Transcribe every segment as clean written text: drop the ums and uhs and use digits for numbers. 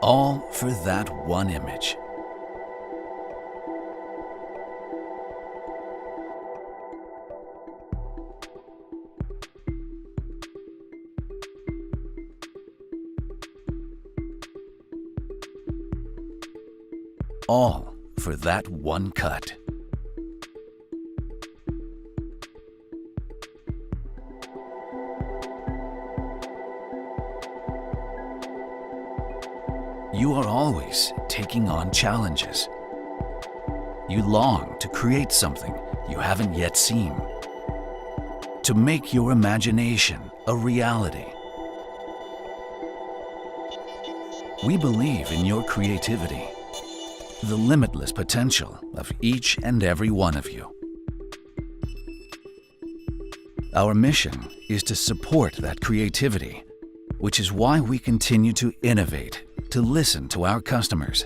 All for that one image. All for that one cut. You are always taking on challenges. You long to create something you haven't yet seen, to make your imagination a reality. We believe in your creativity, the limitless potential of each and every one of you. Our mission is to support that creativity, which is why we continue to innovate, to listen to our customers,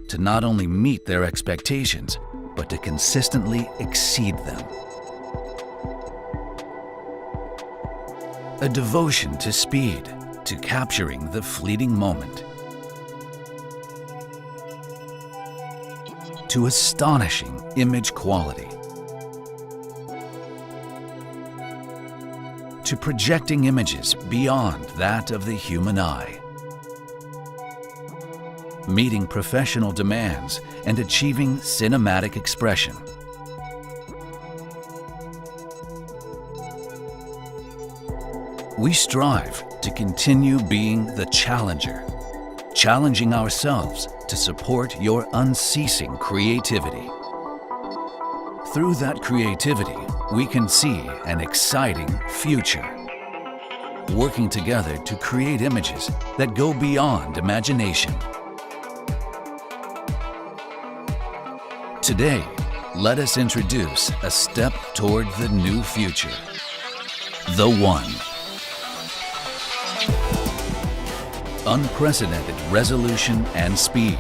to not only meet their expectations, but to consistently exceed them. A devotion to speed, to capturing the fleeting moment, to astonishing image quality, to projecting images beyond that of the human eye, meeting professional demands and achieving cinematic expression. We strive to continue being the challenger, challenging ourselves to support your unceasing creativity. Through that creativity, we can see an exciting future, working together to create images that go beyond imagination. Today, let us introduce a step toward the new future, the One. Unprecedented resolution and speed.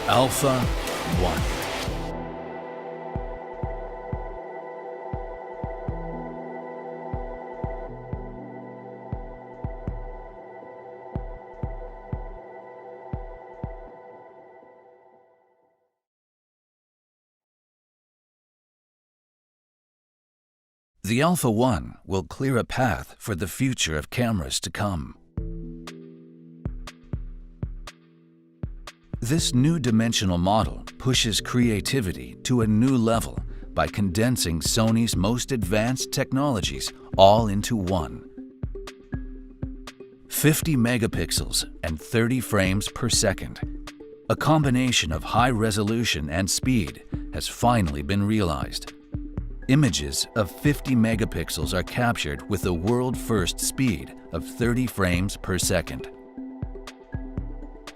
Alpha 1. The Alpha 1 will clear a path for the future of cameras to come. This new dimensional model pushes creativity to a new level by condensing Sony's most advanced technologies all into one. 50 megapixels and 30 frames per second. A combination of high resolution and speed has finally been realized. Images of 50 megapixels are captured with a world-first speed of 30 frames per second.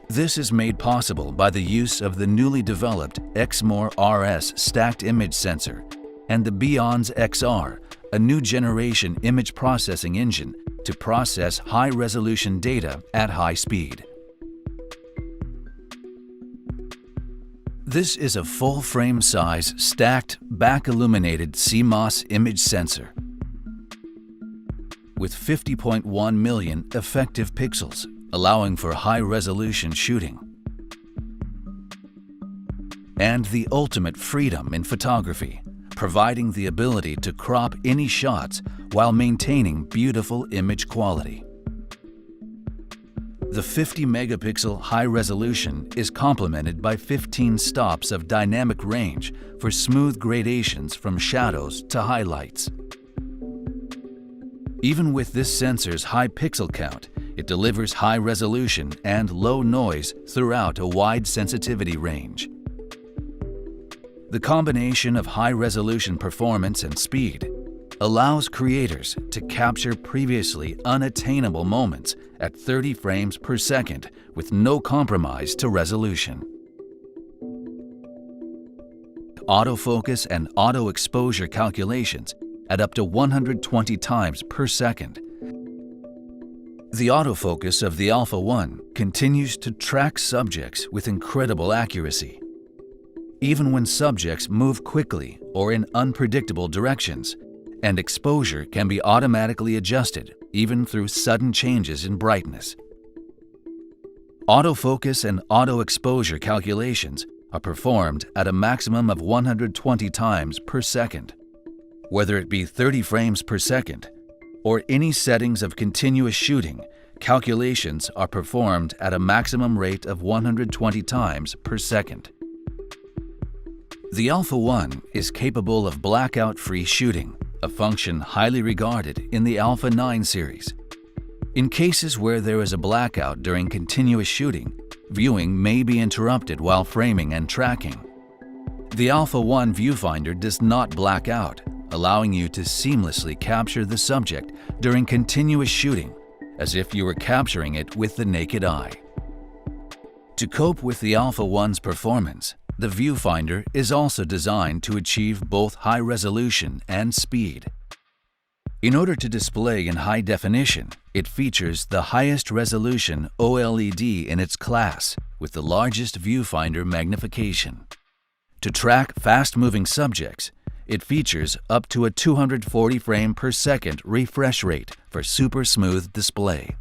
This is made possible by the use of the newly developed Exmor RS stacked image sensor and the Beyond's XR, a new generation image processing engine to process high-resolution data at high speed. This is a full-frame size stacked back-illuminated CMOS image sensor with 50.1 million effective pixels, allowing for high-resolution shooting, and the ultimate freedom in photography, providing the ability to crop any shots while maintaining beautiful image quality. The 50-megapixel high resolution is complemented by 15 stops of dynamic range for smooth gradations from shadows to highlights. Even with this sensor's high pixel count, it delivers high resolution and low noise throughout a wide sensitivity range. The combination of high resolution performance and speed allows creators to capture previously unattainable moments at 30 frames per second with no compromise to resolution. Autofocus and auto exposure calculations at up to 120 times per second. The autofocus of the Alpha 1 continues to track subjects with incredible accuracy. Even when subjects move quickly or in unpredictable directions, and exposure can be automatically adjusted even through sudden changes in brightness. Autofocus and auto exposure calculations are performed at a maximum of 120 times per second. Whether it be 30 frames per second or any settings of continuous shooting, calculations are performed at a maximum rate of 120 times per second. The Alpha 1 is capable of blackout-free shooting, a function highly regarded in the Alpha 9 series. In cases where there is a blackout during continuous shooting, viewing may be interrupted while framing and tracking. The Alpha 1 viewfinder does not black out, allowing you to seamlessly capture the subject during continuous shooting, as if you were capturing it with the naked eye. To cope with the Alpha 1's performance, the viewfinder is also designed to achieve both high resolution and speed. In order to display in high definition, it features the highest resolution OLED in its class with the largest viewfinder magnification. To track fast-moving subjects, it features up to a 240 frame per second refresh rate for super smooth display.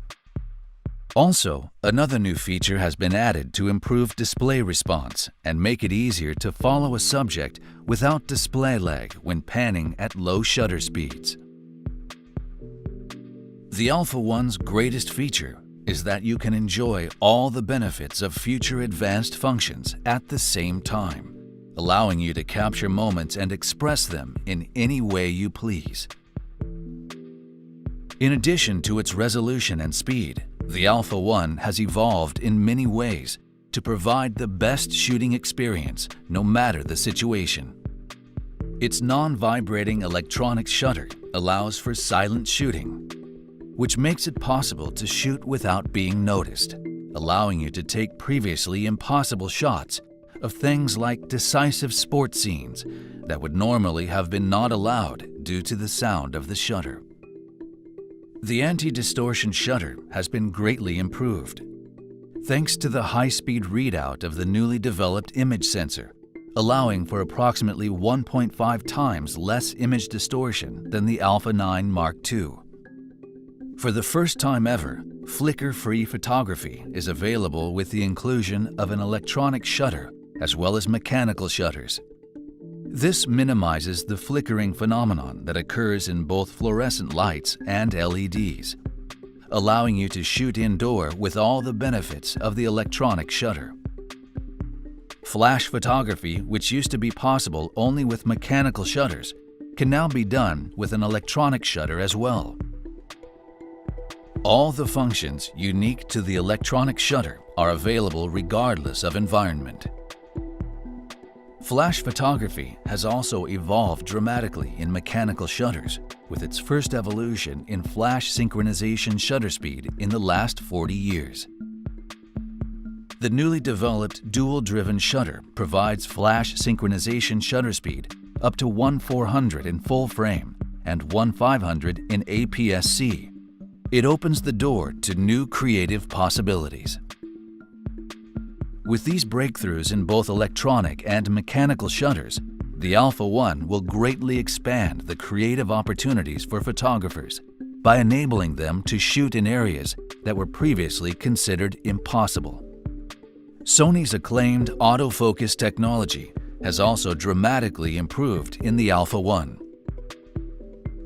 Also, another new feature has been added to improve display response and make it easier to follow a subject without display lag when panning at low shutter speeds. The Alpha 1's greatest feature is that you can enjoy all the benefits of future advanced functions at the same time, allowing you to capture moments and express them in any way you please. In addition to its resolution and speed, the Alpha 1 has evolved in many ways to provide the best shooting experience no matter the situation. Its non-vibrating electronic shutter allows for silent shooting, which makes it possible to shoot without being noticed, allowing you to take previously impossible shots of things like decisive sport scenes that would normally have been not allowed due to the sound of the shutter. The anti-distortion shutter has been greatly improved, thanks to the high-speed readout of the newly developed image sensor, allowing for approximately 1.5 times less image distortion than the Alpha 9 Mark II. For the first time ever, flicker-free photography is available with the inclusion of an electronic shutter as well as mechanical shutters. This minimizes the flickering phenomenon that occurs in both fluorescent lights and LEDs, allowing you to shoot indoor with all the benefits of the electronic shutter. Flash photography, which used to be possible only with mechanical shutters, can now be done with an electronic shutter as well. All the functions unique to the electronic shutter are available regardless of environment. Flash photography has also evolved dramatically in mechanical shutters, with its first evolution in flash synchronization shutter speed in the last 40 years. The newly developed dual-driven shutter provides flash synchronization shutter speed up to 1/400 in full frame and 1/500 in APS-C. It opens the door to new creative possibilities. With these breakthroughs in both electronic and mechanical shutters, the Alpha 1 will greatly expand the creative opportunities for photographers by enabling them to shoot in areas that were previously considered impossible. Sony's acclaimed autofocus technology has also dramatically improved in the Alpha 1.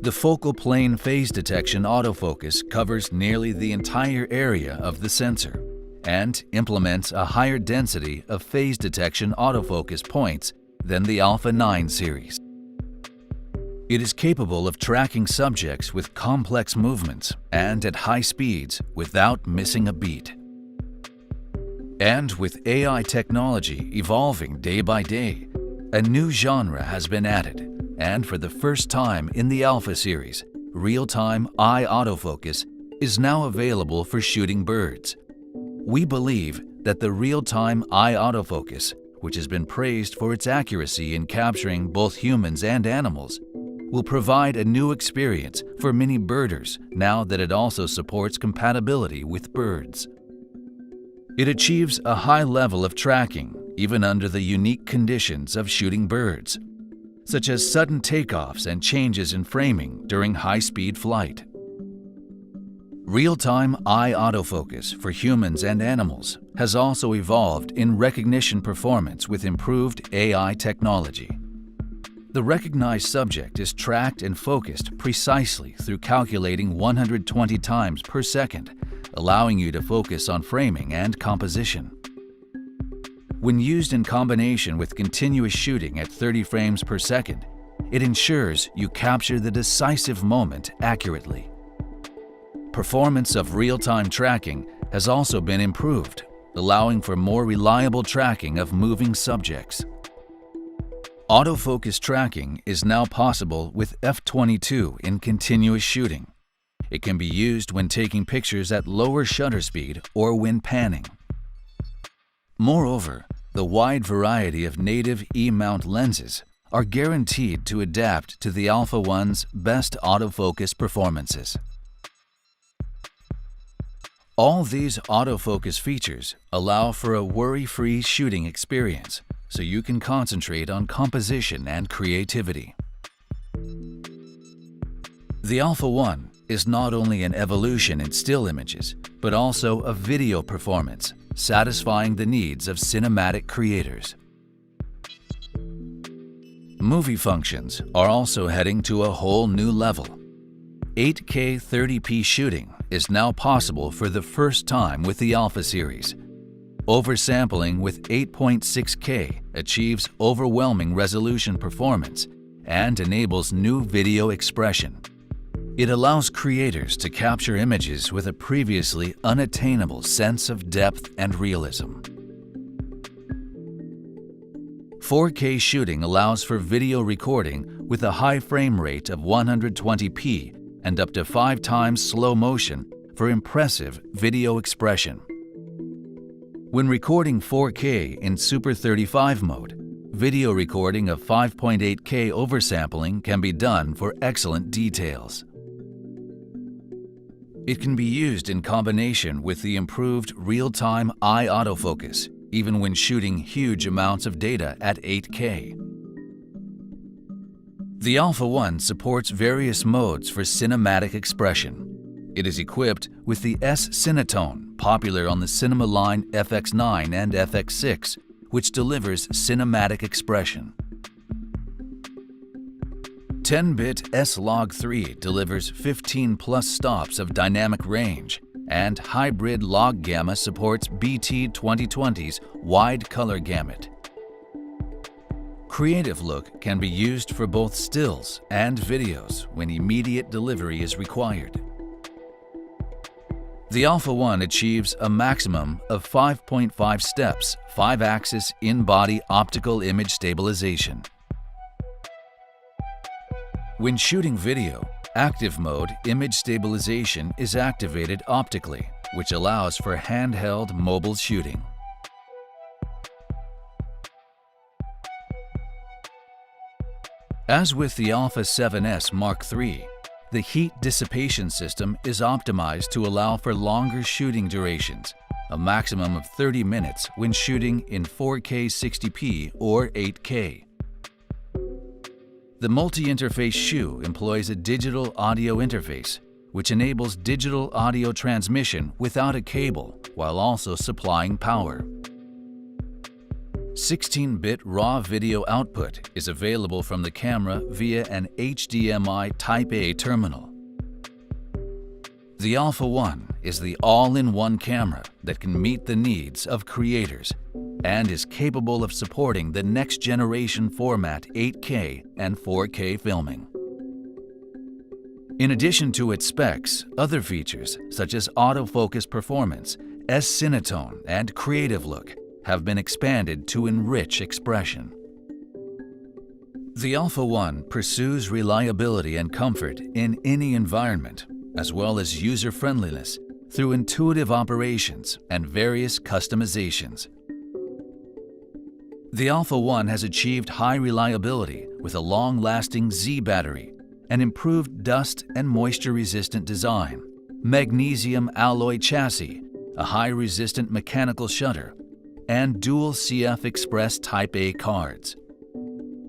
The focal plane phase detection autofocus covers nearly the entire area of the sensor and implements a higher density of phase detection autofocus points than the Alpha 9 series. It is capable of tracking subjects with complex movements and at high speeds without missing a beat. And with AI technology evolving day by day, a new genre has been added, And for the first time in the Alpha series, real-time eye autofocus is now available for shooting birds. We believe that the real-time eye autofocus, which has been praised for its accuracy in capturing both humans and animals, will provide a new experience for many birders now that it also supports compatibility with birds. It achieves a high level of tracking even under the unique conditions of shooting birds, such as sudden takeoffs and changes in framing during high-speed flight. Real-time eye autofocus for humans and animals has also evolved in recognition performance with improved AI technology. The recognized subject is tracked and focused precisely through calculating 120 times per second, allowing you to focus on framing and composition. When used in combination with continuous shooting at 30 frames per second, it ensures you capture the decisive moment accurately. Performance of real-time tracking has also been improved, allowing for more reliable tracking of moving subjects. Autofocus tracking is now possible with f/22 in continuous shooting. It can be used when taking pictures at lower shutter speed or when panning. Moreover, the wide variety of native E-mount lenses are guaranteed to adapt to the Alpha One's best autofocus performances. All these autofocus features allow for a worry-free shooting experience, so you can concentrate on composition and creativity. The Alpha One is not only an evolution in still images, but also a video performance, satisfying the needs of cinematic creators. Movie functions are also heading to a whole new level. 8K 30p shooting is now possible for the first time with the Alpha series. Oversampling with 8.6K achieves overwhelming resolution performance and enables new video expression. It allows creators to capture images with a previously unattainable sense of depth and realism. 4K shooting allows for video recording with a high frame rate of 120p and up to 5 times slow motion for impressive video expression. When recording 4K in Super 35 mode, video recording of 5.8K oversampling can be done for excellent details. It can be used in combination with the improved real-time eye autofocus, even when shooting huge amounts of data at 8K. The Alpha One supports various modes for cinematic expression. It is equipped with the S-Cinetone, popular on the cinema line FX9 and FX6, which delivers cinematic expression. 10-bit S-Log3 delivers 15+ stops of dynamic range, and hybrid log gamma supports BT 2020's wide color gamut. Creative Look can be used for both stills and videos when immediate delivery is required. The Alpha One achieves a maximum of 5.5 steps, 5-axis in-body optical image stabilization. When shooting video, active mode image stabilization is activated optically, which allows for handheld mobile shooting. As with the Alpha 7S Mark III, the heat dissipation system is optimized to allow for longer shooting durations, a maximum of 30 minutes when shooting in 4K 60p or 8K. The multi-interface shoe employs a digital audio interface, which enables digital audio transmission without a cable while also supplying power. 16-bit raw video output is available from the camera via an HDMI Type-A terminal. The Alpha One is the all-in-one camera that can meet the needs of creators and is capable of supporting the next-generation format 8K and 4K filming. In addition to its specs, other features such as autofocus performance, S-Cinetone, and Creative Look have been expanded to enrich expression. The Alpha One pursues reliability and comfort in any environment, as well as user-friendliness through intuitive operations and various customizations. The Alpha One has achieved high reliability with a long-lasting Z battery, an improved dust and moisture-resistant design, magnesium alloy chassis, a high-resistant mechanical shutter, and dual CF Express Type A cards.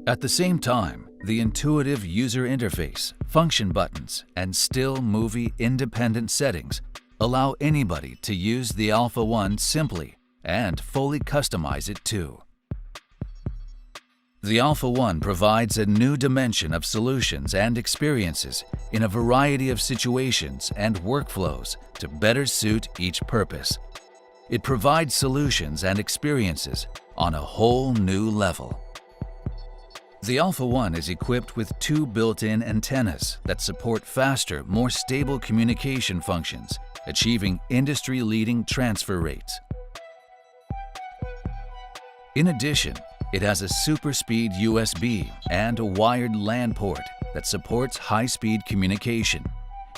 At the same time, the intuitive user interface, function buttons, and still movie independent settings allow anybody to use the Alpha One simply and fully customize it too. The Alpha One provides a new dimension of solutions and experiences in a variety of situations and workflows to better suit each purpose. It provides solutions and experiences on a whole new level. The Alpha One is equipped with 2 built-in antennas that support faster, more stable communication functions, achieving industry-leading transfer rates. In addition, it has a super-speed USB and a wired LAN port that supports high-speed communication.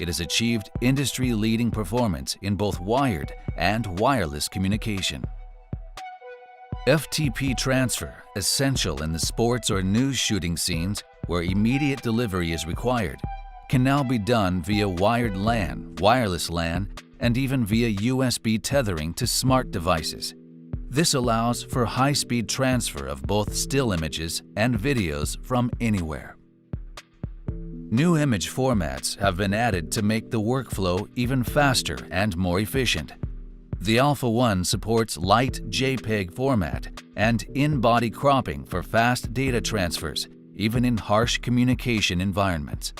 It has achieved industry-leading performance in both wired and wireless communication. FTP transfer, essential in the sports or news shooting scenes where immediate delivery is required, can now be done via wired LAN, wireless LAN, and even via USB tethering to smart devices. This allows for high-speed transfer of both still images and videos from anywhere. New image formats have been added to make the workflow even faster and more efficient. The Alpha One supports light JPEG format and in-body cropping for fast data transfers, even in harsh communication environments.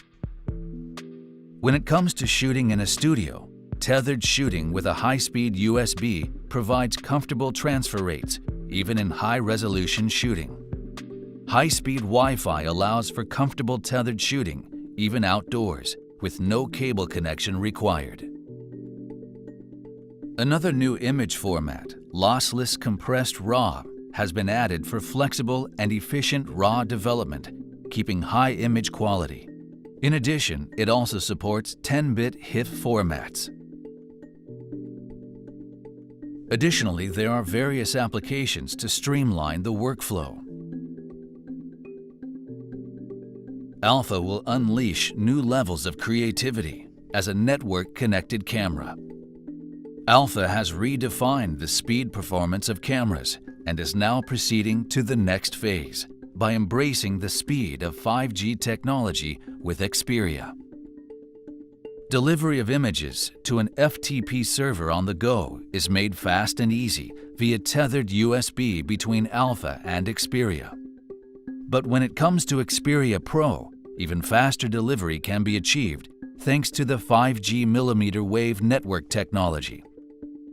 When it comes to shooting in a studio, tethered shooting with a high-speed USB provides comfortable transfer rates, even in high-resolution shooting. High-speed Wi-Fi allows for comfortable tethered shooting, even outdoors, with no cable connection required. Another new image format, lossless compressed RAW, has been added for flexible and efficient RAW development, keeping high image quality. In addition, it also supports 10-bit HIF formats. Additionally, there are various applications to streamline the workflow. Alpha will unleash new levels of creativity as a network-connected camera. Alpha has redefined the speed performance of cameras and is now proceeding to the next phase by embracing the speed of 5G technology with Xperia. Delivery of images to an FTP server on the go is made fast and easy via tethered USB between Alpha and Xperia. But when it comes to Xperia Pro, even faster delivery can be achieved thanks to the 5G millimeter wave network technology.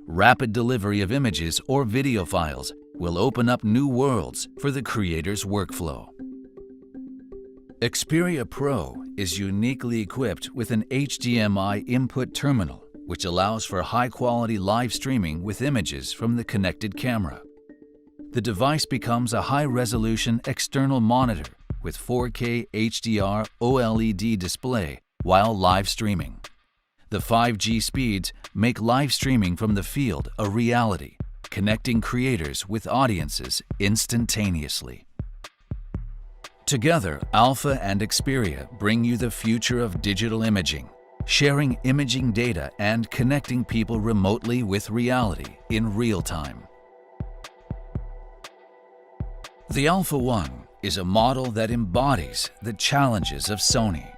Rapid delivery of images or video files will open up new worlds for the creator's workflow. Xperia Pro is uniquely equipped with an HDMI input terminal, which allows for high-quality live streaming with images from the connected camera. The device becomes a high-resolution external monitor with 4K HDR OLED display while live streaming. The 5G speeds make live streaming from the field a reality, connecting creators with audiences instantaneously. Together, Alpha and Xperia bring you the future of digital imaging, sharing imaging data and connecting people remotely with reality in real time. The Alpha One is a model that embodies the challenges of SONY.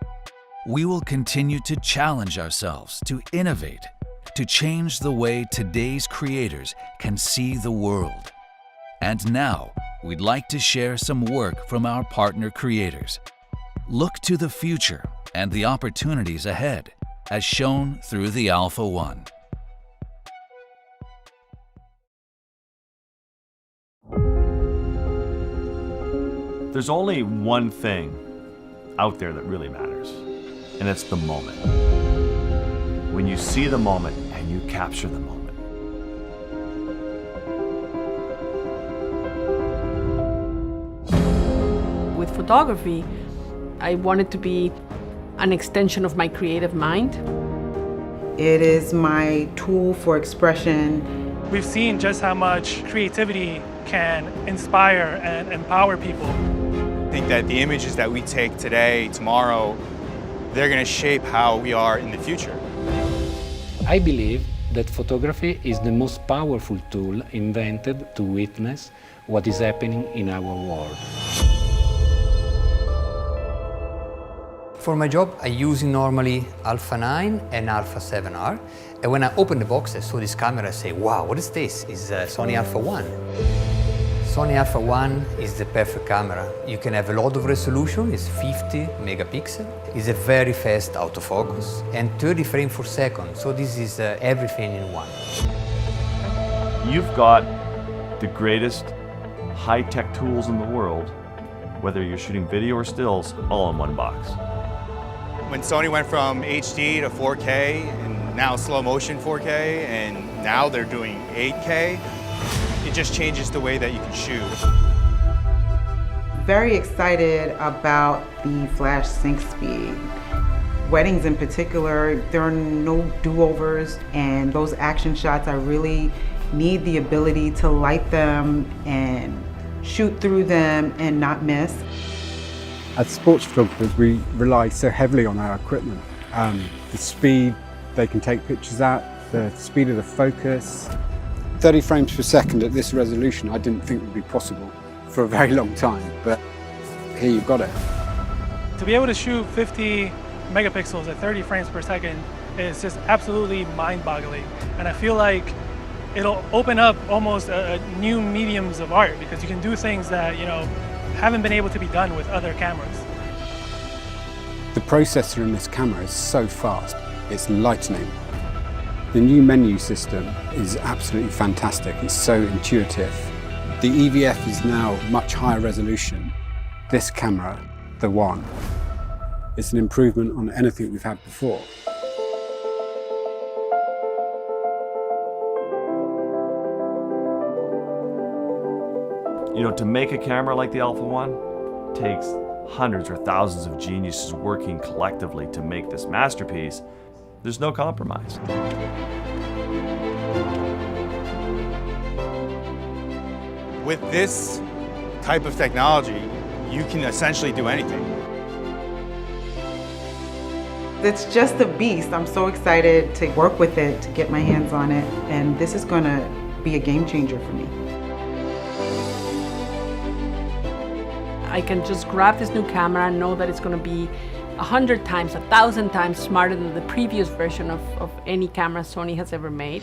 We will continue to challenge ourselves to innovate, to change the way today's creators can see the world. And now, we'd like to share some work from our partner creators. Look to the future and the opportunities ahead, as shown through the Alpha One. There's only one thing out there that really matters, and it's the moment. When you see the moment and you capture the moment. With with photography, I wanted to be an extension of my creative mind. It is my tool for expression. We've seen just how much creativity can inspire and empower people. I think that the images that we take today, tomorrow, they're going to shape how we are in the future. I believe that photography is the most powerful tool invented to witness what is happening in our world. For my job, I use normally Alpha 9 and Alpha 7R. And when I open the box, I saw this camera, I say, wow, what is this? It's Sony Alpha 1. Sony Alpha 1 is the perfect camera. You can have a lot of resolution, it's 50 megapixels. It's a very fast autofocus and 30 frames per second. So this is everything in one. You've got the greatest high-tech tools in the world, whether you're shooting video or stills, all in one box. When Sony went from HD to 4K and now slow motion 4K and now they're doing 8K, it just changes the way that you can shoot. Very excited about the flash sync speed. Weddings in particular, there are no do-overs, and those action shots, I really need the ability to light them and shoot through them and not miss. As sports photographers, we rely so heavily on our equipment. The speed they can take pictures at, the speed of the focus. 30 frames per second at this resolution I didn't think would be possible for a very long time, but here you've got it. To be able to shoot 50 megapixels at 30 frames per second is just absolutely mind-boggling. And I feel like it'll open up almost a new mediums of art, because you can do things that, haven't been able to be done with other cameras. The processor in this camera is so fast, it's lightning. The new menu system is absolutely fantastic, it's so intuitive. The EVF is now much higher resolution. This camera, the One, it's an improvement on anything we've had before. To make a camera like the Alpha 1 takes hundreds or thousands of geniuses working collectively to make this masterpiece. There's no compromise. With this type of technology, you can essentially do anything. It's just a beast. I'm so excited to work with it, to get my hands on it, and this is going to be a game changer for me. I can just grab this new camera and know that it's going to be 100 times, 1,000 times smarter than the previous version of any camera Sony has ever made.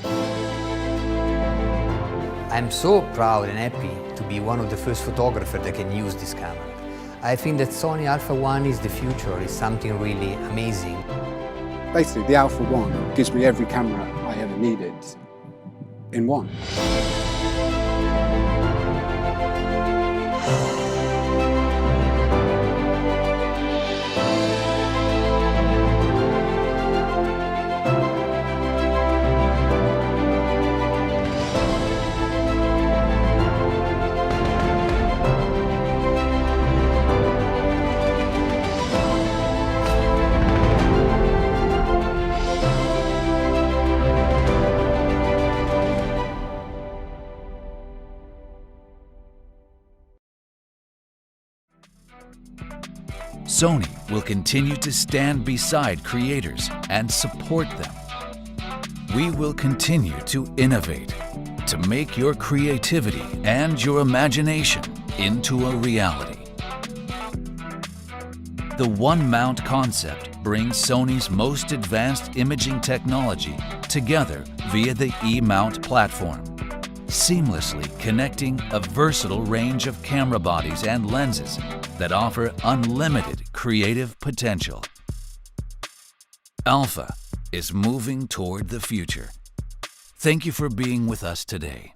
I'm so proud and happy to be one of the first photographers that can use this camera. I think that Sony Alpha 1 is the future, is something really amazing. Basically, the Alpha 1 gives me every camera I ever needed in one. Sony will continue to stand beside creators and support them. We will continue to innovate to make your creativity and your imagination into a reality. The One Mount concept brings Sony's most advanced imaging technology together via the E-Mount platform, seamlessly connecting a versatile range of camera bodies and lenses that offer unlimited creative potential. Alpha is moving toward the future. Thank you for being with us today.